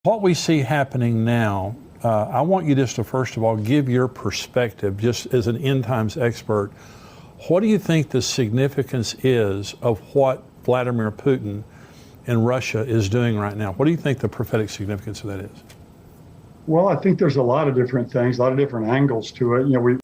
What we see happening now, I want you just to first of all give your perspective, just as an end times expert. What do you think the significance is of what Vladimir Putin and Russia is doing right now? What do you think the prophetic significance of that is? Well, I think there's a lot of different things, a lot of different angles to it.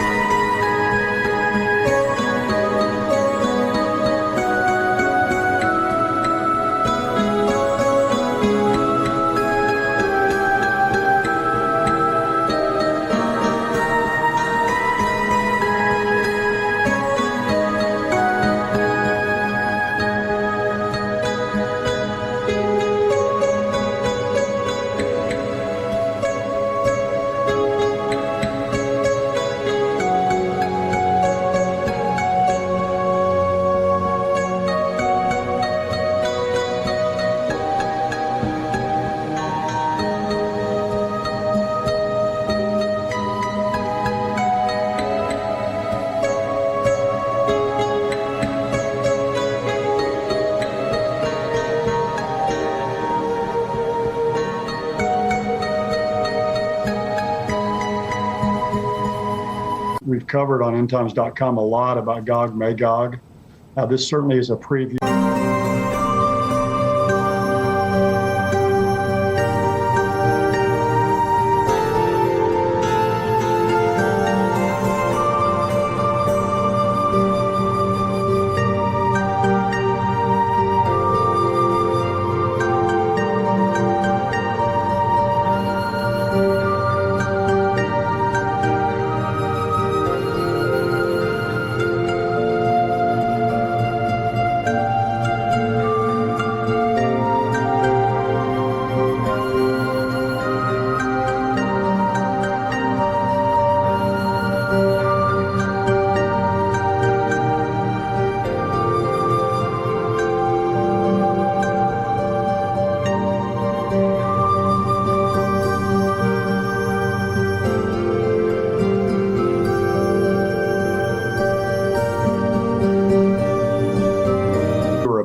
We've covered on endtimes.com a lot about Gog, Magog. This certainly is a preview.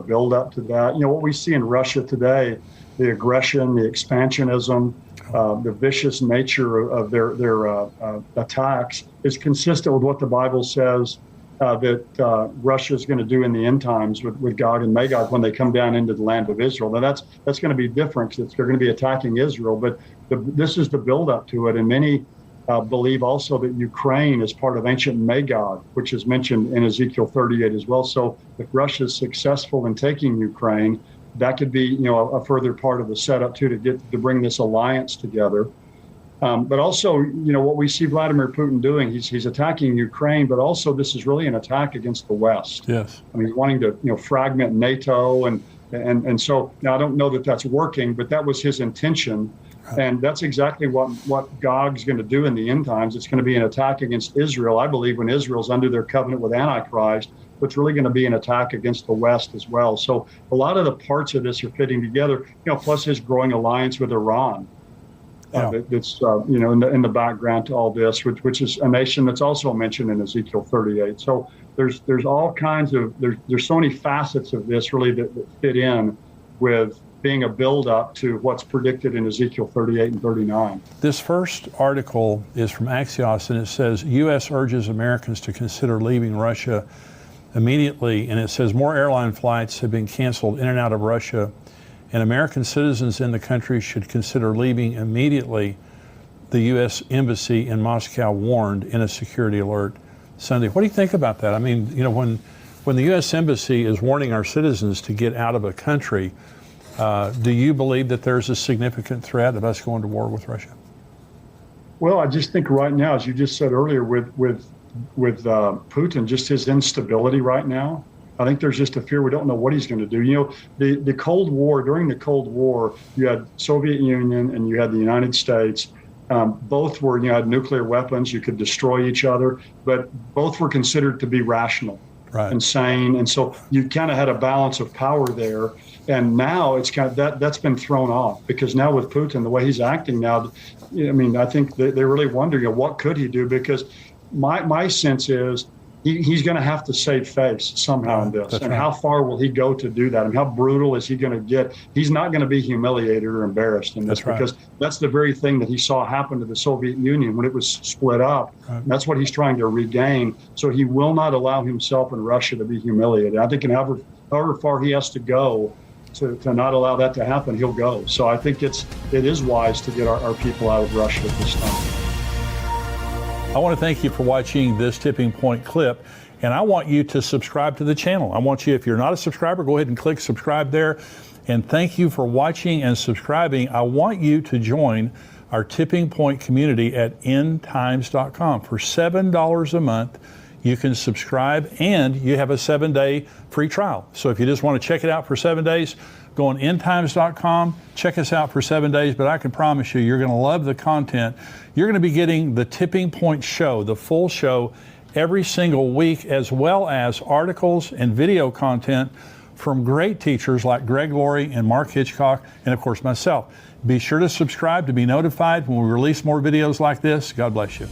Build up to that. What we see in Russia today, the aggression, the expansionism, the vicious nature of their attacks is consistent with what the Bible says that Russia is going to do in the end times with Gog and Magog when they come down into the land of Israel. Now that's going to be different because they're going to be attacking Israel, but this is the build up to it. And many believe also that Ukraine is part of ancient Magog, which is mentioned in Ezekiel 38 as well. So if Russia is successful in taking Ukraine, that could be a further part of the setup too to bring this alliance together. But also, what we see Vladimir Putin doing, he's attacking Ukraine, but also this is really an attack against the West. Yes. I mean, wanting to fragment NATO and so now I don't know that that's working, but that was his intention. And that's exactly what Gog's going to do in the end times. It's going to be an attack against Israel. I believe when Israel's under their covenant with Antichrist, it's really going to be an attack against the West as well. So a lot of the parts of this are fitting together, plus his growing alliance with Iran. That's in the background to all this, which is a nation that's also mentioned in Ezekiel 38. So there's all kinds of, there's so many facets of this really that fit in with being a build-up to what's predicted in Ezekiel 38 and 39. This first article is from Axios, and it says, U.S. urges Americans to consider leaving Russia immediately, and it says more airline flights have been canceled in and out of Russia, and American citizens in the country should consider leaving immediately, the U.S. Embassy in Moscow warned in a security alert Sunday. What do you think about that? I mean, when the U.S. Embassy is warning our citizens to get out of a country, do you believe that there's a significant threat of us going to war with Russia? Well, I just think right now, as you just said earlier, with Putin, just his instability right now, I think there's just a fear we don't know what he's going to do. The Cold War, during the Cold War, you had Soviet Union and you had the United States. Both were, had nuclear weapons. You could destroy each other, but both were considered to be rational and sane. And so you kind of had a balance of power there. And now it's kind of that's been thrown off because now with Putin, the way he's acting now, I think they're really wondering, what could he do? Because my sense is he's going to have to save face somehow in this. That's and right. how far will he go to do that? And how brutal is he going to get? He's not going to be humiliated or embarrassed in this, That's right. because that's the very thing that he saw happen to the Soviet Union when it was split up. Right. That's what he's trying to regain. So he will not allow himself and Russia to be humiliated. I think however far he has to go to not allow that to happen, he'll go. So I think it is wise to get our people out of Russia at this time. I want to thank you for watching this Tipping Point clip, and I want you to subscribe to the channel. I want you, if you're not a subscriber, go ahead and click subscribe there. And thank you for watching and subscribing. I want you to join our Tipping Point community at endtimes.com. For $7 a month, you can subscribe, and you have a 7-day free trial. So if you just want to check it out for 7 days, go on endtimes.com, check us out for 7 days, but I can promise you, you're going to love the content. You're going to be getting the Tipping Point show, the full show, every single week, as well as articles and video content from great teachers like Greg Laurie and Mark Hitchcock, and of course myself. Be sure to subscribe to be notified when we release more videos like this. God bless you.